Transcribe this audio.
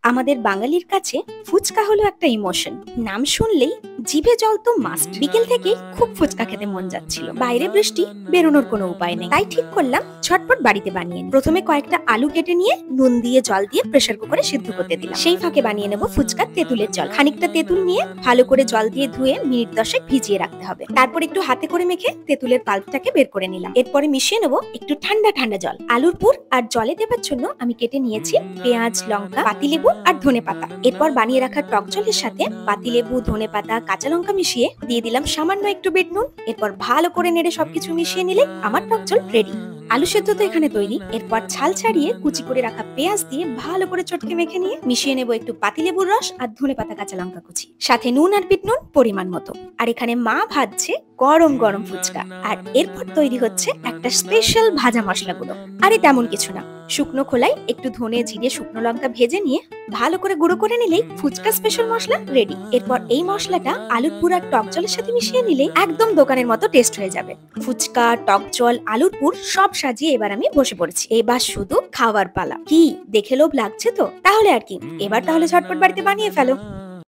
আমাদের বাঙালির কাছে ফুচকা হলো একটা ইমোশন। নাম শুনলেই জিভে জল তো মাস্ট। বিকেল থেকে খুব ফুচকা খেতে মন যাচ্ছিল, বাইরে বৃষ্টি, বেরোনোর কোনো উপায় নেই, তাই ঠিক করলাম ঝটপট বাড়িতে বানিয়ে নিই। প্রথমে কয়েকটা আলু কেটে নিয়ে নুন দিয়ে জল দিয়ে প্রেসার কুকারে সিদ্ধ করতে দিলাম। সেই ফাঁকে বানিয়ে নেব ফুচকার তেঁতুলের জল। খানিকটা তেঁতুল নিয়ে ভালো করে জল দিয়ে ধুয়ে মিনিট 10 ভিজিয়ে রাখতে হবে। তারপর একটু হাতে করে মেখে তেঁতুলের পাল্পটাকে বের করে নিলাম। এরপরে মিশিয়ে নেব একটু ঠান্ডা ঠান্ডা জল। আলুর পুর আর জলে দেবার জন্য আমি কেটে নিয়েছি পেঁয়াজ, লঙ্কা, পাতিলেবু আর ধনেপাতা। এরপর বানিয়ে রাখা টক জলের সাথে পাতিলেবু, ধনেপাতা, কাঁচা লঙ্কা মিশিয়ে দিয়ে দিলাম সামান্য একটু বিট নুন। এরপর ভালো করে নেড়ে সবকিছু মিশিয়ে নিলে আমার টক জল রেডি। আলু সেদ্ধ তো এখানে তৈরি। এরপর ছাল ছাড়িয়ে কুচি করে রাখা পেঁয়াজ দিয়ে ভালো করে চটকে মেখে নিয়ে মিশিয়ে নেব একটু পাতিলেবুর রস আর ধনেপাতা, কাঁচা লঙ্কা কুচি, সাথে নুন আর বিট নুন পরিমাণ মতো। আর এখানে মা ভাজছে গরম গরম ফুচকা। আর এরপর তৈরি হচ্ছে একটা স্পেশাল ভাজা মশলা গুঁড়ো। আরে তেমন কিছু না, শুকনো খোলায় একটু ধনে, জিরে, শুকনো লঙ্কা ভেজে নিয়ে ভালো করে গুঁড়ো করে নিলেই ফুচকা স্পেশাল মশলা রেডি। এরপর এই মশলাটা আলুর পুর আর টক জলের সাথে মিশিয়ে নিলে একদম দোকানের মতো টেস্ট হয়ে যাবে। ফুচকা, টক জল, আলুর পুর সব সাজিয়ে এবার আমি বসে পড়েছি। এবার শুধু খাওয়ার পালা। কি দেখে লোভ লাগছে তো? তাহলে আর কি, এবার তাহলে ঝটপট বাড়িতে বানিয়ে ফেলো।